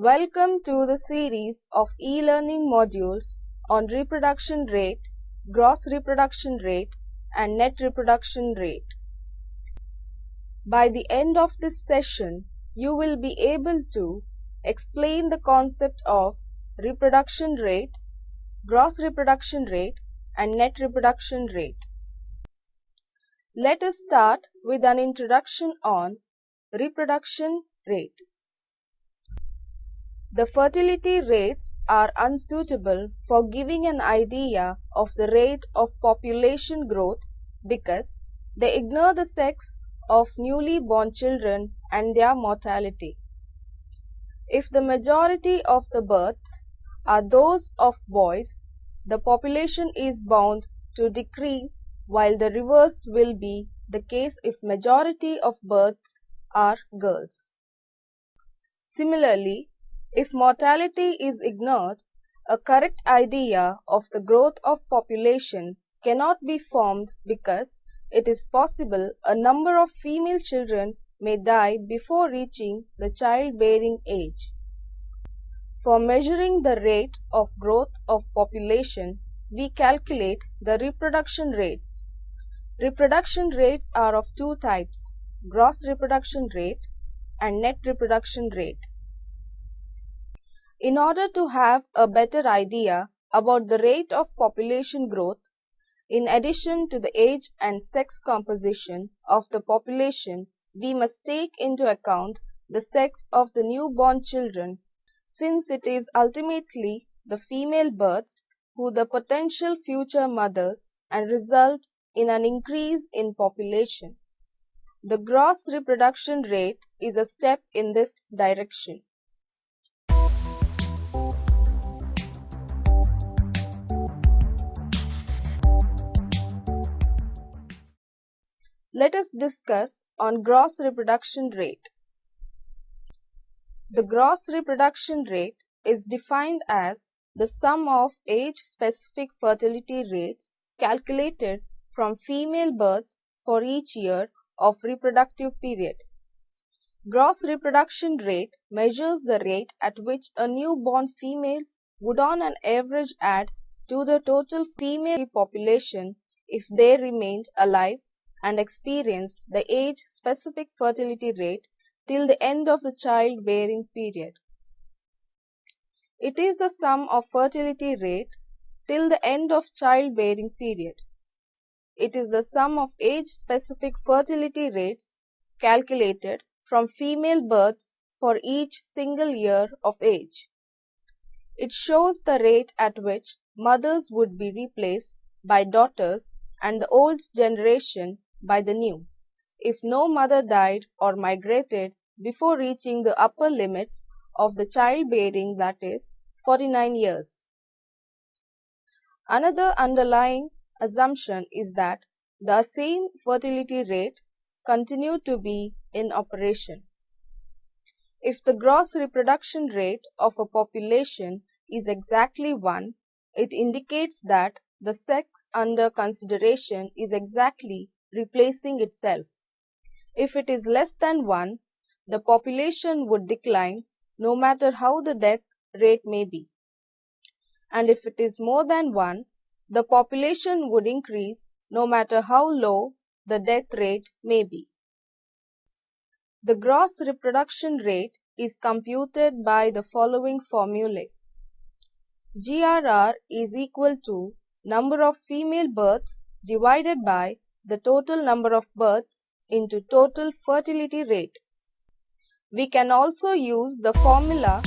Welcome to the series of e-learning modules on reproduction rate, gross reproduction rate, and net reproduction rate. By the end of this session, you will be able to explain the concept of reproduction rate, gross reproduction rate, and net reproduction rate. Let us start with an introduction on reproduction rate. The fertility rates are unsuitable for giving an idea of the rate of population growth because they ignore the sex of newly born children and their mortality. If the majority of the births are those of boys, the population is bound to decrease, while the reverse will be the case if majority of births are girls. Similarly, if mortality is ignored, a correct idea of the growth of population cannot be formed because it is possible a number of female children may die before reaching the childbearing age. For measuring the rate of growth of population, we calculate the reproduction rates. Reproduction rates are of two types: gross reproduction rate and net reproduction rate. In order to have a better idea about the rate of population growth, in addition to the age and sex composition of the population, we must take into account the sex of the newborn children, since it is ultimately the female births who are the potential future mothers and result in an increase in population. The gross reproduction rate is a step in this direction. Let us discuss on gross reproduction rate. The gross reproduction rate is defined as the sum of age-specific fertility rates calculated from female births for each year of reproductive period. Gross reproduction rate measures the rate at which a newborn female would on an average add to the total female population if they remained alive and experienced the age-specific fertility rate till the end of the childbearing period. It is the sum of fertility rate till the end of childbearing period. It is the sum of age-specific fertility rates calculated from female births for each single year of age. It shows the rate at which mothers would be replaced by daughters and the old generation by the new, if no mother died or migrated before reaching the upper limits of the childbearing, that is, 49 years. Another underlying assumption is that the same fertility rate continued to be in operation. If the gross reproduction rate of a population is exactly 1, it indicates that the sex under consideration is exactly replacing itself. If it is less than 1, the population would decline no matter how the death rate may be. And if it is more than 1, the population would increase no matter how low the death rate may be. The gross reproduction rate is computed by the following formulae. GRR is equal to number of female births divided by the total number of births into total fertility rate. We can also use the formula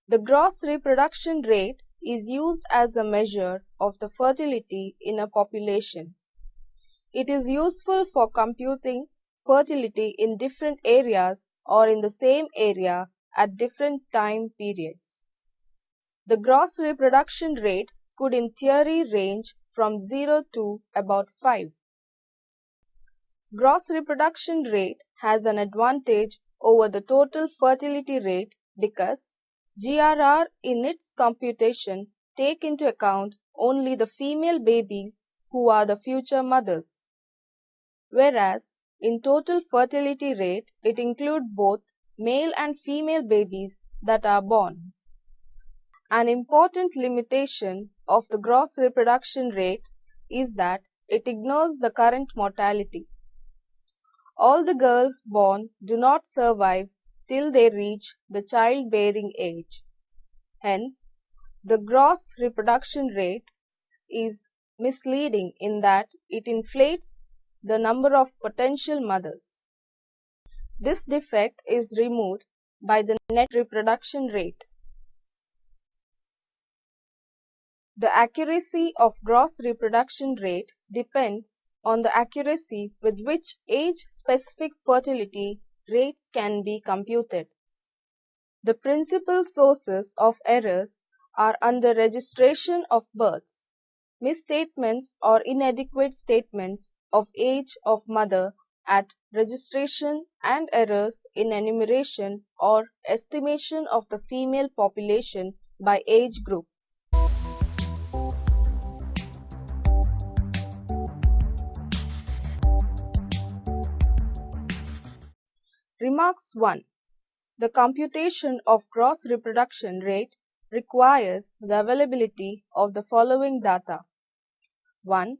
The gross reproduction rate is used as a measure of the fertility in a population. It is useful for computing fertility in different areas or in the same area at different time periods. The gross reproduction rate could in theory range from 0 to about 5. Gross reproduction rate has an advantage over the total fertility rate because GRR in its computation take into account only the female babies who are the future mothers. whereas in total fertility rate it includes both male and female babies that are born. An important limitation of the gross reproduction rate is that it ignores the current mortality. All the girls born do not survive till they reach the childbearing age. Hence, the gross reproduction rate is misleading in that it inflates the number of potential mothers. This defect is removed by the net reproduction rate. The accuracy of gross reproduction rate depends on the accuracy with which age-specific fertility rates can be computed. The principal sources of errors are under registration of births, misstatements or inadequate statements of age of mother at registration, and errors in enumeration or estimation of the female population by age group. Remarks 1. The computation of gross reproduction rate requires the availability of the following data. 1.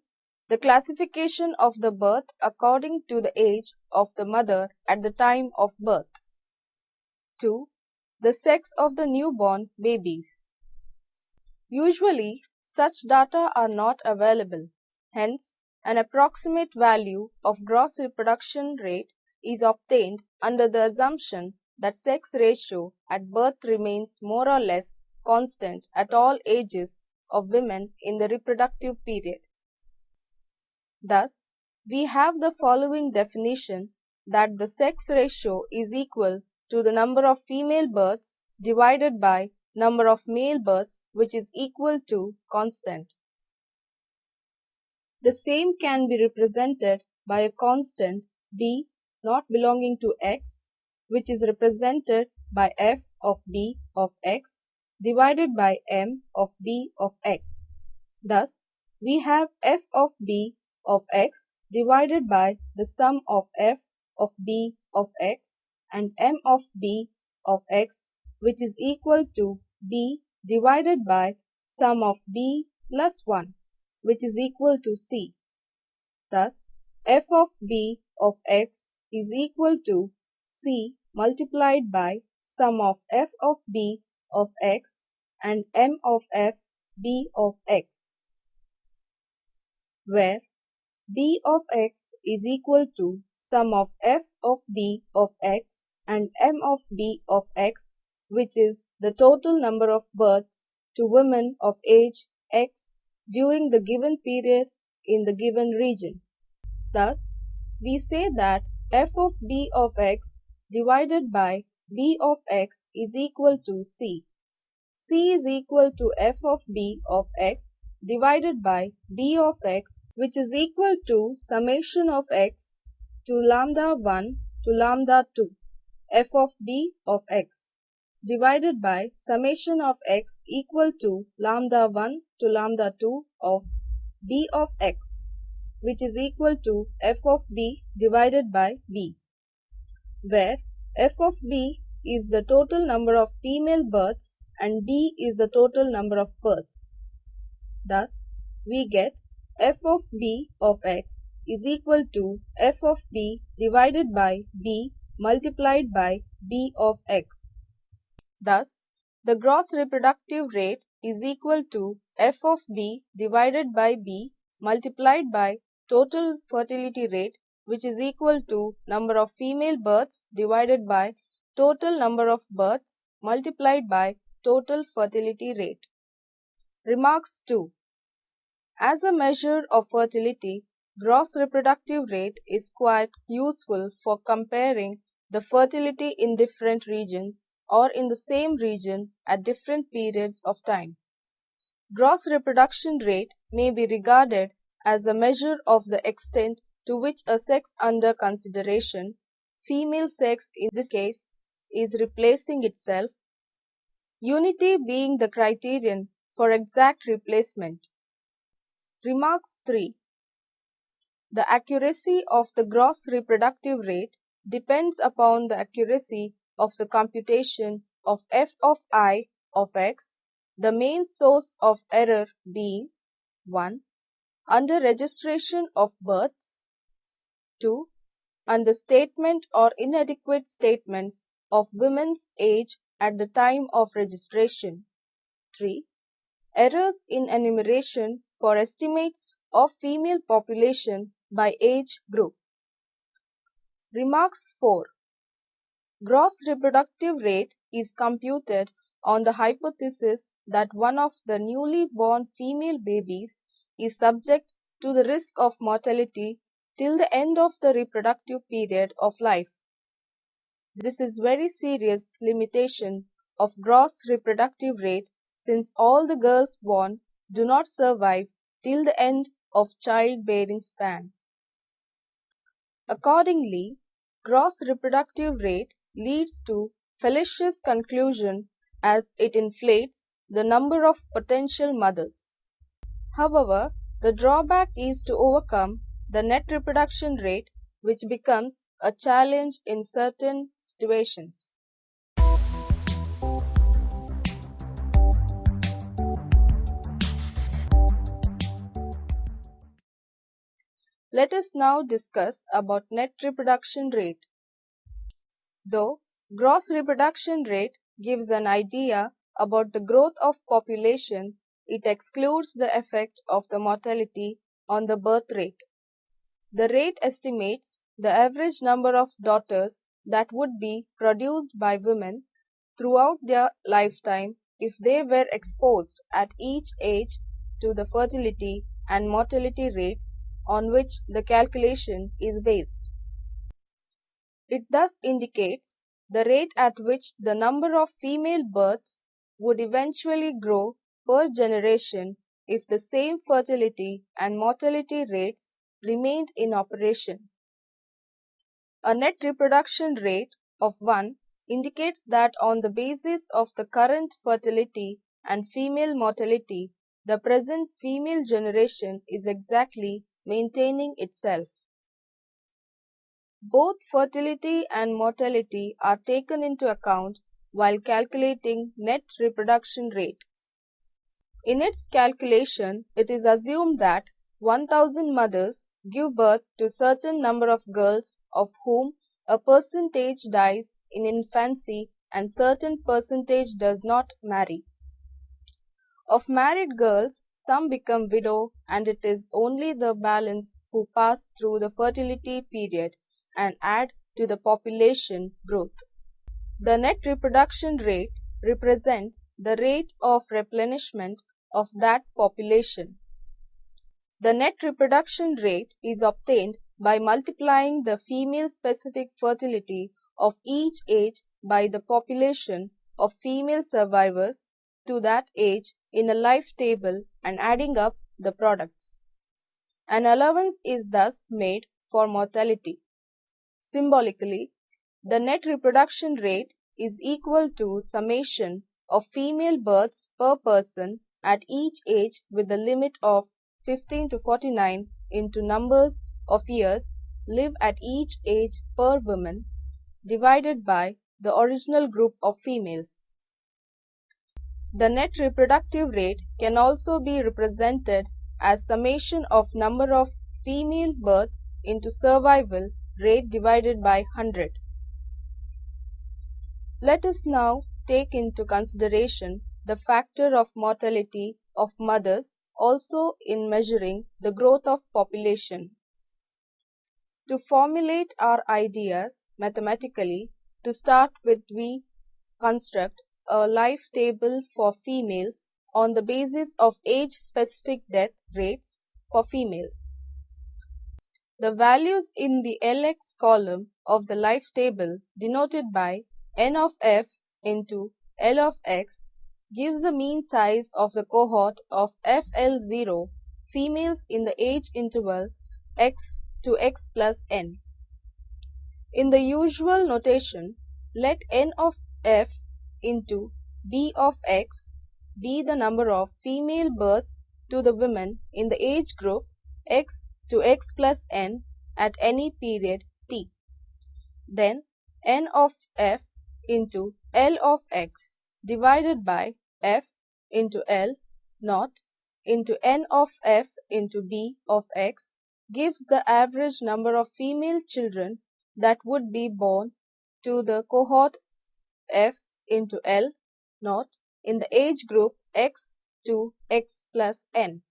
The classification of the birth according to the age of the mother at the time of birth. 2. The sex of the newborn babies. Usually, such data are not available. Hence, an approximate value of gross reproduction rate is obtained under the assumption that sex ratio at birth remains more or less constant at all ages of women in the reproductive period. Thus, we have the following definition that the sex ratio is equal to the number of female births divided by number of male births, which is equal to constant. The same can be represented by a constant b not belonging to x, which is represented by f of b of x divided by m of b of x. Thus, we have f of b of x divided by the sum of f of b of x and m of b of x, which is equal to b divided by sum of b plus 1, which is equal to c. Thus, f of b of x is equal to c multiplied by sum of f of b of x and m of f b of x, where b of x is equal to sum of f of b of x and m of b of x, which is the total number of births to women of age x during the given period in the given region. Thus, we say that f of b of x divided by b of x is equal to c. C is equal to f of b of x divided by b of x, which is equal to summation of x to lambda 1 to lambda 2 f of b of x divided by summation of x equal to lambda 1 to lambda 2 of b of x, which is equal to f of b divided by b, where f of b is the total number of female births and b is the total number of births. Thus, we get f of b of x is equal to f of b divided by b multiplied by b of x. Thus, the gross reproductive rate is equal to f of b divided by b multiplied by total fertility rate, which is equal to number of female births divided by total number of births multiplied by total fertility rate. Remarks 2. As a measure of fertility, gross reproductive rate is quite useful for comparing the fertility in different regions or in the same region at different periods of time. Gross reproduction rate may be regarded as a measure of the extent to which a sex under consideration, female sex in this case, is replacing itself, unity being the criterion for exact replacement. Remarks 3. The accuracy of the gross reproductive rate depends upon the accuracy of the computation of f of I of x, the main source of error being 1. Under registration of births, 2. Under statement or inadequate statements of women's age at the time of registration, 3. Errors in enumeration for estimates of female population by age group. Remarks 4. Gross reproductive rate is computed on the hypothesis that one of the newly born female babies is subject to the risk of mortality till the end of the reproductive period of life. This is very serious limitation of gross reproductive rate since all the girls born do not survive till the end of childbearing span. Accordingly, gross reproductive rate leads to fallacious conclusion as it inflates the number of potential mothers. However, the drawback is to overcome the net reproduction rate, which becomes a challenge in certain situations. Let us now discuss about net reproduction rate. Though gross reproduction rate gives an idea about the growth of population, it excludes the effect of the mortality on the birth rate. The rate estimates the average number of daughters that would be produced by women throughout their lifetime if they were exposed at each age to the fertility and mortality rates on which the calculation is based. It thus indicates the rate at which the number of female births would eventually grow per generation if the same fertility and mortality rates remained in operation. A net reproduction rate of 1 indicates that on the basis of the current fertility and female mortality, the present female generation is exactly maintaining itself. Both fertility and mortality are taken into account while calculating net reproduction rate. In its calculation, it is assumed that 1000 mothers give birth to a certain number of girls of whom a percentage dies in infancy and certain percentage does not marry. Of married girls, some become widow and it is only the balance who pass through the fertility period and add to the population growth. The net reproduction rate represents the rate of replenishment of that population. The net reproduction rate is obtained by multiplying the female specific fertility of each age by the population of female survivors to that age in a life table and adding up the products. An allowance is thus made for mortality. Symbolically, the net reproduction rate is equal to summation of female births per person at each age with the limit of 15 to 49 into numbers of years live at each age per woman divided by the original group of females. The net reproductive rate can also be represented as summation of number of female births into survival rate divided by 100. Let us now take into consideration the factor of mortality of mothers also in measuring the growth of population. To formulate our ideas mathematically, to start with we construct a life table for females on the basis of age-specific death rates for females. The values in the LX column of the life table denoted by N of F into L of X gives the mean size of the cohort of FL0 females in the age interval X to X plus N. In the usual notation, let N of F into B of X be the number of female births to the women in the age group X to x plus n at any period t. Then n of f into L of x divided by f into L naught into n of f into b of x gives the average number of female children that would be born to the cohort f into L naught in the age group x to x plus n.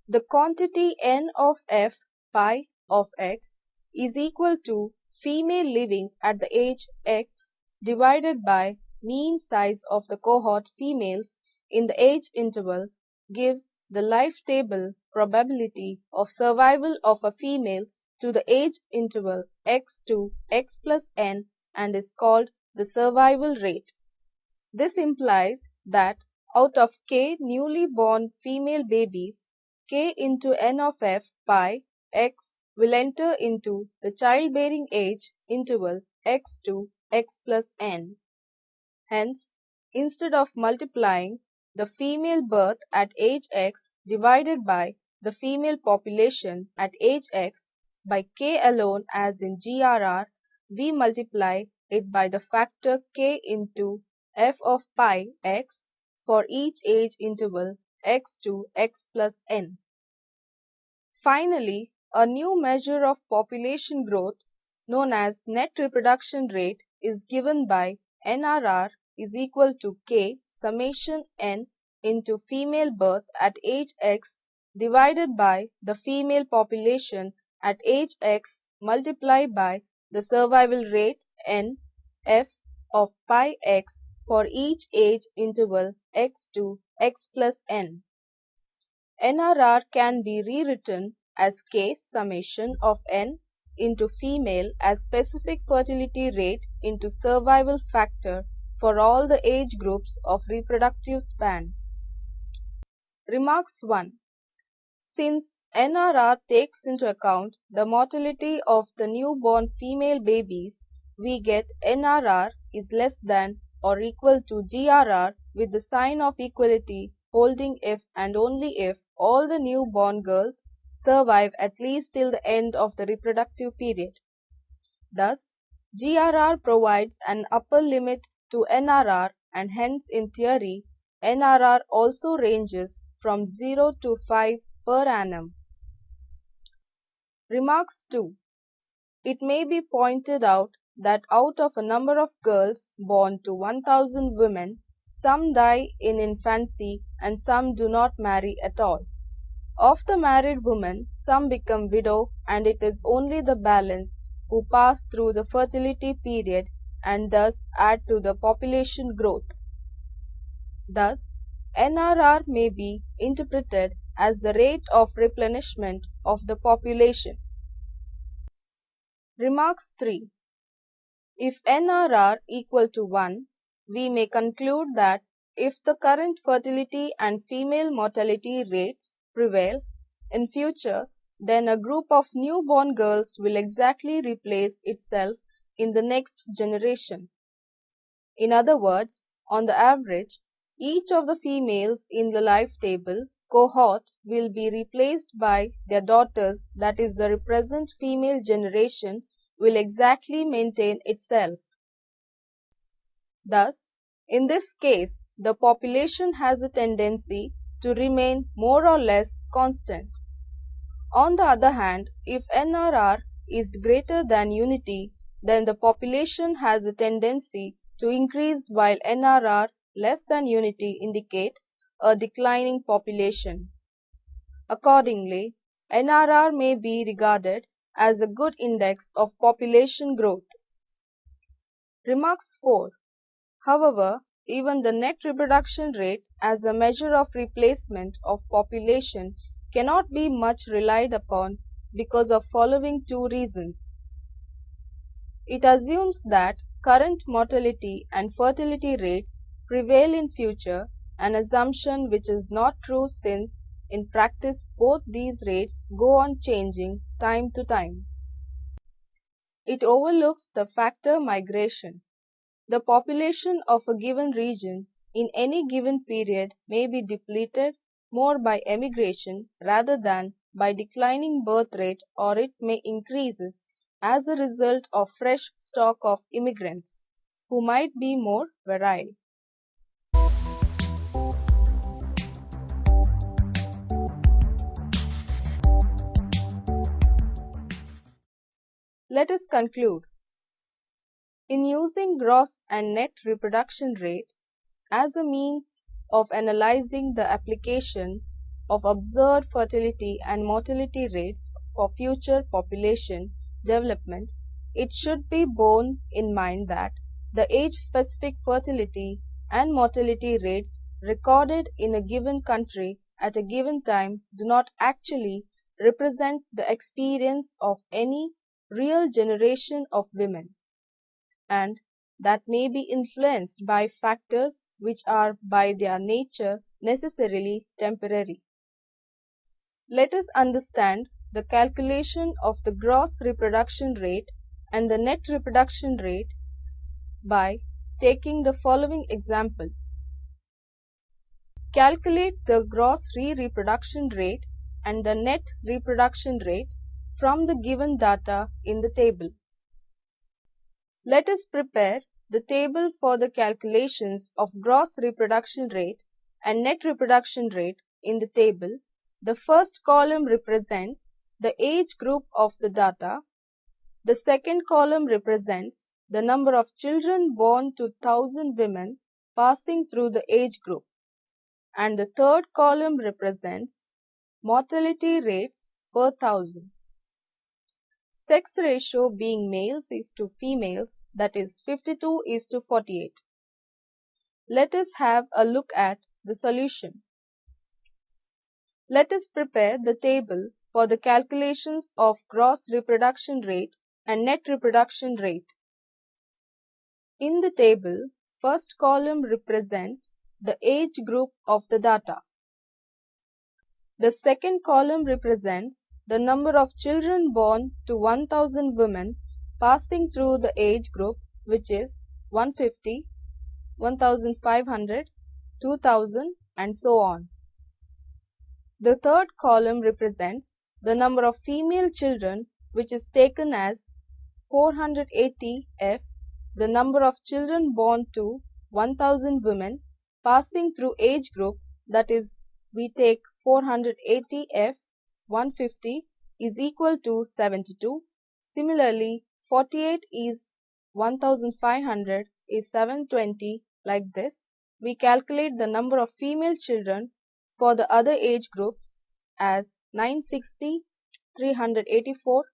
The quantity n of f pi of x is equal to female living at the age x divided by mean size of the cohort females in the age interval gives the life table probability of survival of a female to the age interval x to x plus n and is called the survival rate. This implies that out of k newly born female babies, k into n of f pi x will enter into the childbearing age interval x to x plus n. Hence, instead of multiplying the female birth at age x divided by the female population at age x by k alone as in GRR, we multiply it by the factor k into f of pi x for each age interval x to x plus n. Finally, a new measure of population growth known as net reproduction rate is given by NRR is equal to k summation n into female birth at age x divided by the female population at age x multiplied by the survival rate n f of pi x for each age interval x to x plus n. NRR can be rewritten as k summation of n into female as specific fertility rate into survival factor for all the age groups of reproductive span. Remarks 1. Since NRR takes into account the mortality of the newborn female babies, we get NRR is less than or equal to GRR with the sign of equality holding if and only if all the newborn girls survive at least till the end of the reproductive period. Thus, GRR provides an upper limit to NRR and hence in theory, NRR also ranges from 0 to 5 per annum. Remarks 2. It may be pointed out that out of a number of girls born to 1,000 women, some die in infancy and some do not marry at all. Of the married women, some become widow and it is only the balance who pass through the fertility period and thus add to the population growth. Thus, NRR may be interpreted as the rate of replenishment of the population. Remarks 3. If NRR equal to 1, we may conclude that if the current fertility and female mortality rates prevail in future, then a group of newborn girls will exactly replace itself in the next generation. In other words, on the average, each of the females in the life table cohort will be replaced by their daughters, that is, the present female generation will exactly maintain itself. Thus, in this case, the population has a tendency to remain more or less constant. On the other hand, if NRR is greater than unity, then the population has a tendency to increase while NRR less than unity indicate a declining population. Accordingly, NRR may be regarded as a good index of population growth. Remarks 4. However, even the net reproduction rate as a measure of replacement of population cannot be much relied upon because of following two reasons. It assumes that current mortality and fertility rates prevail in future, an assumption which is not true since in practice both these rates go on changing time to time. It overlooks the factor migration. The population of a given region in any given period may be depleted more by emigration rather than by declining birth rate or it may increases as a result of fresh stock of immigrants who might be more virile. Let us conclude. In using gross and net reproduction rate as a means of analyzing the applications of observed fertility and mortality rates for future population development, it should be borne in mind that the age-specific fertility and mortality rates recorded in a given country at a given time do not actually represent the experience of any real generation of women, and that may be influenced by factors which are by their nature necessarily temporary. Let us understand the calculation of the gross reproduction rate and the net reproduction rate by taking the following example. Calculate the gross reproduction rate and the net reproduction rate from the given data in the table. Let us prepare the table for the calculations of gross reproduction rate and net reproduction rate. In the table, the first column represents the age group of the data, the second column represents the number of children born to 1,000 women passing through the age group, and the third column represents mortality rates per 1,000. Sex ratio being males is to females, that is 52 is to 48. Let us have a look at the solution. Let us prepare the table for the calculations of gross reproduction rate and net reproduction rate. In the table, first column represents the age group of the data. The second column represents the number of children born to 1,000 women passing through the age group, which is 150, 1,500, 2,000 and so on. The third column represents the number of female children, which is taken as 480F, the number of children born to 1,000 women passing through age group, that is, we take 480F 150 is equal to 72. Similarly, 48 is 1,500 is 720. Like this, we calculate the number of female children for the other age groups as 960, 384,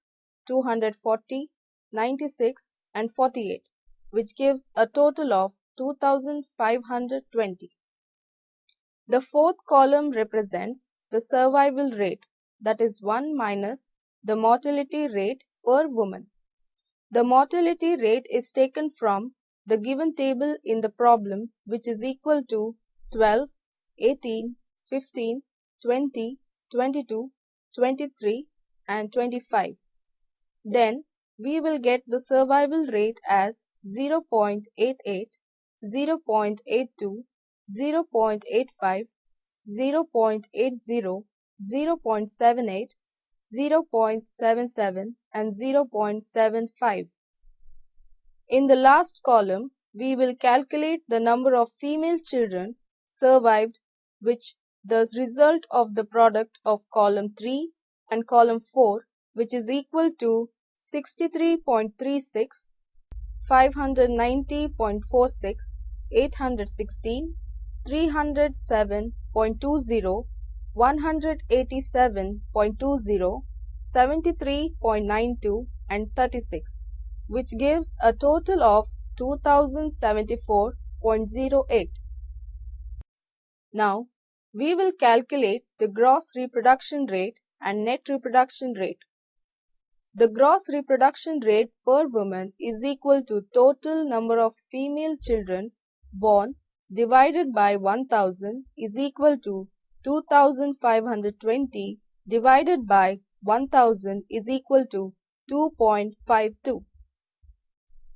240, 96 and 48, which gives a total of 2,520. The fourth column represents the survival rate, that is 1 minus the mortality rate per woman. The mortality rate is taken from the given table in the problem, which is equal to 12, 18, 15, 20, 22, 23 and 25. Then we will get the survival rate as 0.88, 0.82, 0.85, 0.80, 0.78, 0.77 and 0.75. In the last column, we will calculate the number of female children survived, which the result of the product of column 3 and column 4, which is equal to 63.36, 590.46, 816, 307.20, 187.20, 73.92 and 36, which gives a total of 2074.08. Now, we will calculate the gross reproduction rate and net reproduction rate. The gross reproduction rate per woman is equal to total number of female children born divided by 1,000 is equal to 2,520 divided by 1,000 is equal to 2.52.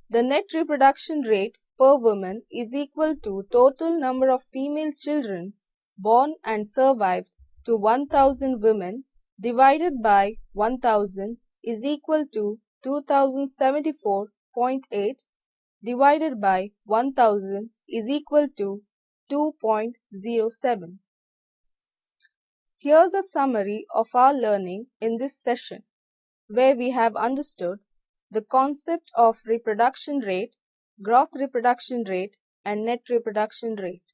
The net reproduction rate per woman is equal to total number of female children born and survived to 1,000 women divided by 1000 is equal to 2074.8 divided by 1000 is equal to 2.07. Here's a summary of our learning in this session, where we have understood the concept of reproduction rate, gross reproduction rate, and net reproduction rate.